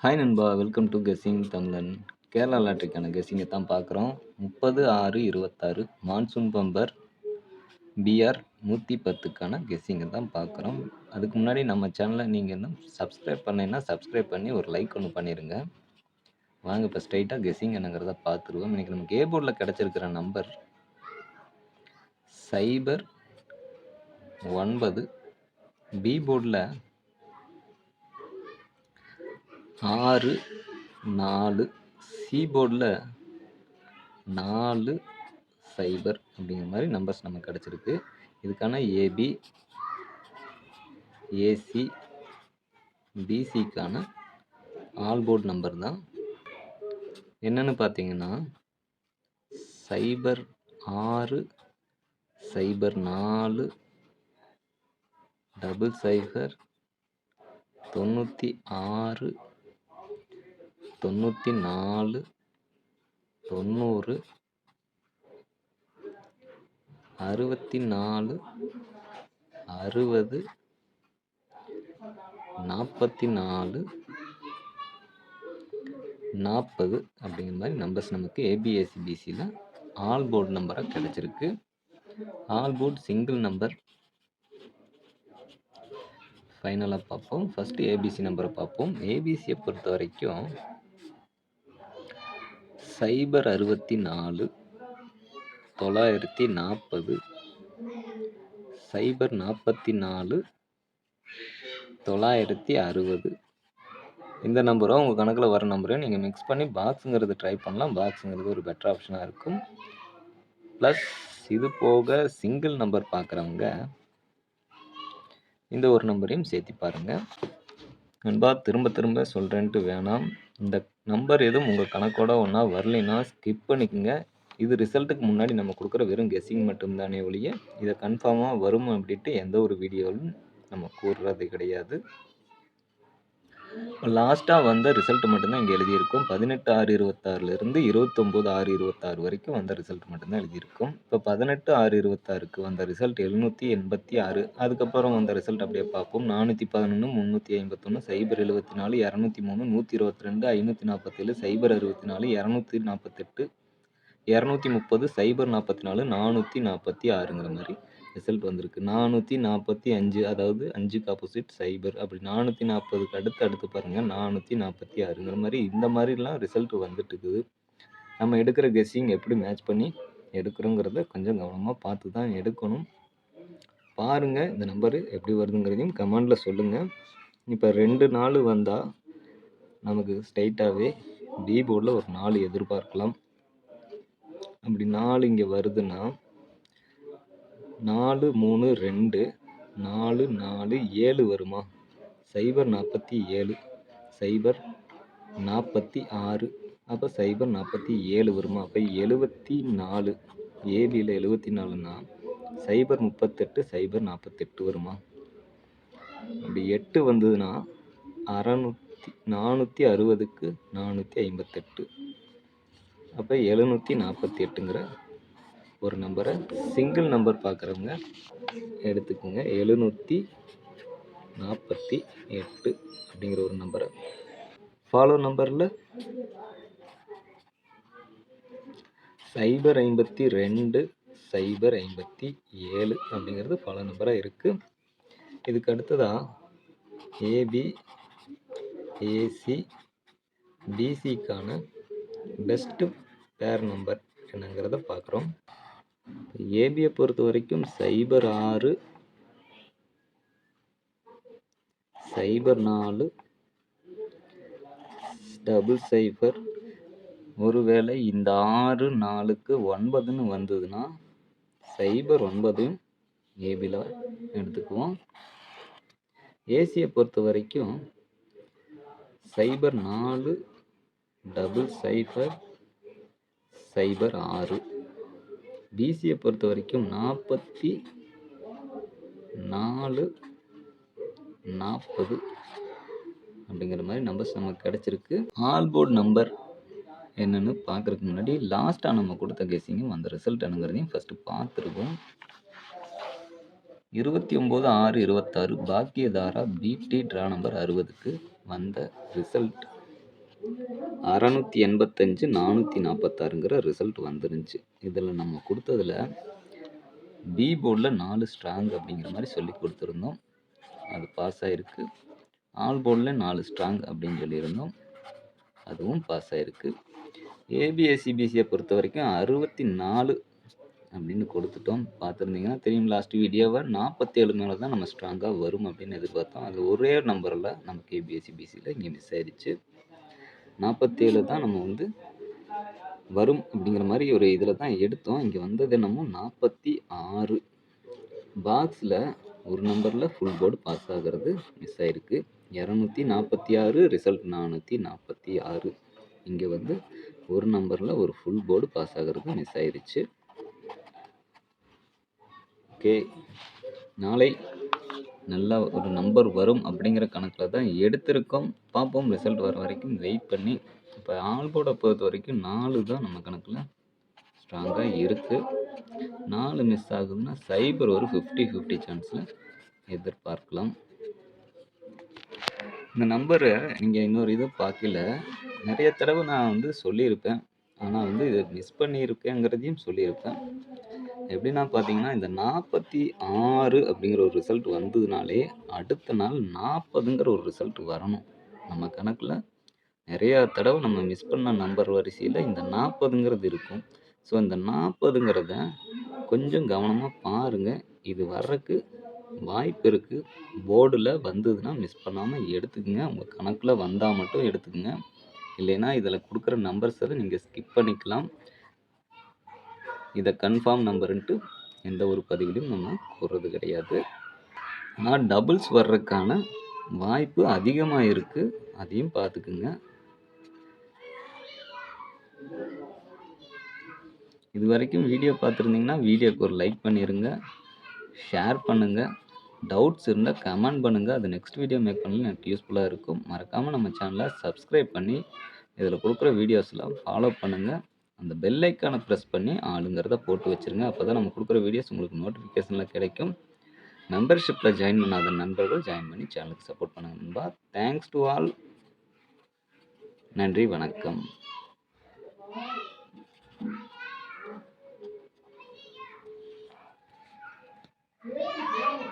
Hi நண்பா, welcome to guessing தமிழன். கேரளா லாட்ரிக்கான கெஸ்ஸிங்கை தான் பார்க்குறோம். 30/6/26 மான்சூன் பம்பர் பிஆர் 110க்கான கெஸ்ஸிங்கை தான் பார்க்குறோம். அதுக்கு முன்னாடி நம்ம சேனலை நீங்கள் இன்னும் சப்ஸ்கிரைப் பண்ணீங்கன்னா சப்ஸ்கிரைப் பண்ணி ஒரு லைக் ஒன்று பண்ணிடுங்க. வாங்க இப்போ ஸ்ட்ரைட்டாக கெஸ்ஸிங் என்னங்கிறத பார்த்துருவோம். இன்றைக்கி நமக்கு ஏ போர்டில் கிடச்சிருக்கிற நம்பர் 09, பி போர்டில் 6, 4, சி போர்டில் 4, 0 அப்படிங்கிற மாதிரி நம்பர்ஸ் நமக்கு கிடச்சிருக்கு. இதுக்கான ஏபி, ஏசி, பிசிக்கான ஆல் போர்டு நம்பர் தான். என்னன்னு பார்த்தீங்கன்னா 06, 04, 00, 96, 94, 90, 64, 60, 44, 40 அப்படிங்கிற மாதிரி நம்பர்ஸ் நமக்கு ஏபிஎஸ்சிபிசியில் ஆல் போர்டு நம்பராக கிடச்சிருக்கு. ஆல் போர்டு சிங்கிள் நம்பர் ஃபைனலாக பார்ப்போம். ஃபஸ்ட்டு ஏபிசி நம்பரை பார்ப்போம். ஏபிசியை பொறுத்த வரைக்கும் 064, 940, 044, 960 இந்த நம்பரும் உங்கள் கணக்கில் வர நம்பரையும் நீங்கள் மிக்ஸ் பண்ணி பாக்ஸுங்கிறது ட்ரை பண்ணலாம். பாக்ஸுங்கிறது ஒரு பெட்டர் ஆப்ஷனாக இருக்கும். ப்ளஸ் இது போக சிங்கிள் நம்பர் பார்க்குறவங்க இந்த ஒரு நம்பரையும் சேர்த்து பாருங்கள். நண்பா, திரும்ப சொல்கிறேன்ட்டு வேணாம். இந்த நம்பர் எதுவும் உங்கள் கணக்கோட ஒன்றா வரலைன்னா ஸ்கிப் பண்ணிக்கோங்க. இது ரிசல்ட்டுக்கு முன்னாடி நம்ம கொடுக்குற வெறும் கெஸ்ஸிங் மட்டும்தானே ஒழிய இதை கன்ஃபார்மாக வரும் அப்படின்ட்டு எந்த ஒரு வீடியோவும் நம்ம கூறுறது கிடையாது. லாஸ்ட்டாக வந்த ரிசல்ட் மட்டும்தான் இங்கே எழுதியிருக்கும். 18/6/26 29/6/26 வரைக்கும் வந்த ரிசல்ட் மட்டும்தான் எழுதியிருக்கும். இப்போ 18/6/26க்கு வந்த ரிசல்ட் 786. அதுக்கப்புறம் வந்த ரிசல்ட் அப்படியே பார்ப்போம். 411, 351, 074, 203, 122, 547, 064, 248, 230, 044, 446ங்கிற மாதிரி ரிசல்ட் வந்திருக்கு. 445, அதாவது 5க்கு ஆப்போசிட் 0. அப்படி 440க்கு அடுத்து பாருங்கள் 446ங்கிற மாதிரி இந்த மாதிரிலாம் ரிசல்ட் வந்துட்டு இருக்குது. நம்ம எடுக்கிற கெஸ்ஸிங் எப்படி மேட்ச் பண்ணி எடுக்கிறோங்கிறத கொஞ்சம் கவனமாக பார்த்து தான் எடுக்கணும். பாருங்கள் இந்த நம்பரு எப்படி வருதுங்கிறதையும் கமெண்டில் சொல்லுங்கள். இப்போ 2 4 வந்தால் நமக்கு ஸ்ட்ரைட்டாகவே பி போர்டில் ஒரு 4 எதிர்பார்க்கலாம். அப்படி 4 இங்கே வருதுன்னா 4 3 2 4 4 7 வருமா? 047, 046, அப்போ 047 வருமா? அப்போ 74, ஏபியில் 74ன்னா 038, 048 வருமா? அப்படி 8 வந்ததுன்னா 460க்கு 458, அப்போ 748ங்கிற ஒரு நம்பரை சிங்கிள் நம்பர் பார்க்குறவங்க எடுத்துக்கோங்க. 748 அப்படிங்கிற ஒரு நம்பரை ஃபாலோ நம்பரில் 052, 057 அப்படிங்கிறது ஃபாலோ நம்பராக இருக்குது. இதுக்கு அடுத்ததாக ஏபி, ஏசி, பிசிக்கான பெஸ்ட்டு பேர் நம்பர் என்னங்கிறத பார்க்குறோம். ஏபியை பொறுத்த வரைக்கும் 06, 04, 00. ஒருவேளை இந்த 6 4க்கு 9ன்னு வந்ததுன்னா 09 ஏபியில் எடுத்துக்குவோம். ஏசியை பொறுத்த வரைக்கும் 04, 00, 06. பிசியை பொறுத்த வரைக்கும் 44, 40 அப்படிங்கிற மாதிரி நம்பர்ஸ் நமக்கு கிடச்சிருக்கு. ஆல் போர்டு நம்பர் என்னென்னு பார்க்குறதுக்கு முன்னாடி லாஸ்ட்டாக நம்ம கொடுத்த கெஸ்ஸிங்கும் அந்த ரிசல்ட் என்னங்கிறதையும் ஃபஸ்ட்டு பார்த்துருக்கோம். 29/6/26 பாக்கியதாரா பிடி ட்ரா நம்பர் 60க்கு வந்த ரிசல்ட் 685 446ங்கிற ரிசல்ட் வந்துருந்துச்சு. இதில் நம்ம கொடுத்ததில் பி போர்டில் 4 ஸ்ட்ராங் அப்படிங்கிற மாதிரி சொல்லி கொடுத்துருந்தோம். அது பாஸ் ஆகிருக்கு. ஆல் போர்டில் 4 ஸ்ட்ராங் அப்படின்னு சொல்லியிருந்தோம். அதுவும் பாஸ் ஆகிருக்கு. ஏபிஎஸ்சிபிசியை பொறுத்த வரைக்கும் 64 அப்படின்னு கொடுத்துட்டோம். பார்த்துருந்தீங்கன்னா தெரியும், லாஸ்ட் வீடியோவை 47 மேலே தான் நம்ம ஸ்ட்ராங்காக வரும் அப்படின்னு எதிர்பார்த்தோம். அது ஒரே நம்பரில் நமக்கு ஏபிஎஸ்சிபிசியில் இங்கே மிஸ் ஆயிடுச்சு. 47 தான் நம்ம வந்து வரும் அப்படிங்கிற மாதிரி ஒரு இதில் தான் எடுத்தோம். இங்கே வந்தது என்னமோ 46. பாக்ஸில் ஒரு நம்பரில் ஃபுல் போர்டு பாஸ் ஆகிறது மிஸ் ஆகிருக்கு. 246 ரிசல்ட் 446. இங்கே வந்து ஒரு நம்பரில் ஒரு ஃபுல் போர்டு பாஸ் ஆகிறது மிஸ் ஆயிடுச்சு. ஓகே, நாளை நல்லா ஒரு நம்பர் வரும் அப்படிங்கிற கணக்கில் தான் எடுத்திருக்கோம். பார்ப்போம், ரிசல்ட் வர வரைக்கும் வெயிட் பண்ணி. இப்போ ஆல் போர்டை பொறுத்த வரைக்கும் 4 தான் நம்ம கணக்கில் ஸ்ட்ராங்காக இருக்குது. 4 மிஸ் ஆகுதுன்னா சைபர் ஒரு 50-50 சான்ஸில் எதிர்பார்க்கலாம். இந்த நம்பரை நீங்கள் இன்னொரு இது பார்க்கல, நிறைய தடவை நான் வந்து சொல்லியிருப்பேன். ஆனால் வந்து இதை மிஸ் பண்ணியிருக்கேங்கிறதையும் சொல்லியிருப்பேன். எப்படின்னா பார்த்தீங்கன்னா, இந்த 46 அப்படிங்கிற ஒரு ரிசல்ட் வந்ததுனாலே அடுத்த நாள் 40ங்கிற ஒரு ரிசல்ட் வரணும். நம்ம கணக்கில் நிறையா தடவை நம்ம மிஸ் பண்ண நம்பர் வரிசையில் இந்த 40ங்கிறது இருக்கும். ஸோ இந்த 40ங்கிறத கொஞ்சம் கவனமாக பாருங்கள். இது வர்றதுக்கு வாய்ப்பு இருக்குது. போர்டில் வந்ததுன்னா மிஸ் பண்ணாமல் எடுத்துக்கங்க. உங்கள் கணக்கில் வந்தால் மட்டும் எடுத்துக்கங்க. இல்லைன்னா இதில் கொடுக்குற நம்பர்ஸை நீங்கள் ஸ்கிப் பண்ணிக்கலாம். இதை கன்ஃபார்ம் நம்பருன்ட்டு எந்த ஒரு பதிவிலும் நம்ம கூறுறது கிடையாது. ஆனால் டபுள்ஸ் வர்றதுக்கான வாய்ப்பு அதிகமாக இருக்குது. அதையும் பார்த்துக்குங்க. இது வரைக்கும் வீடியோ பார்த்துருந்தீங்கன்னா வீடியோக்கு ஒரு லைக் பண்ணிடுங்க, ஷேர் பண்ணுங்கள். டவுட்ஸ் இருந்தால் கமெண்ட் பண்ணுங்கள். அது நெக்ஸ்ட் வீடியோ மேக் பண்ணல எனக்கு யூஸ்ஃபுல்லாக இருக்கும். மறக்காமல் நம்ம சேனலை சப்ஸ்கிரைப் பண்ணி இதில் கொடுக்குற வீடியோஸ்லாம் ஃபாலோ பண்ணுங்கள். அந்த பெல் ஐக்கானை ப்ரெஸ் பண்ணி ஆளுங்கிறத போட்டு வச்சுருங்க. அப்போ தான் நம்ம கொடுக்குற வீடியோஸ் உங்களுக்கு நோட்டிஃபிகேஷனில் கிடைக்கும். மெம்பர்ஷிப்பில் ஜாயின் பண்ணாத நண்பர்கள் ஜாயின் பண்ணி சேனலுக்கு சப்போர்ட் பண்ணுங்க நண்பா. Thanks to all. நன்றி, வணக்கம். Yeah.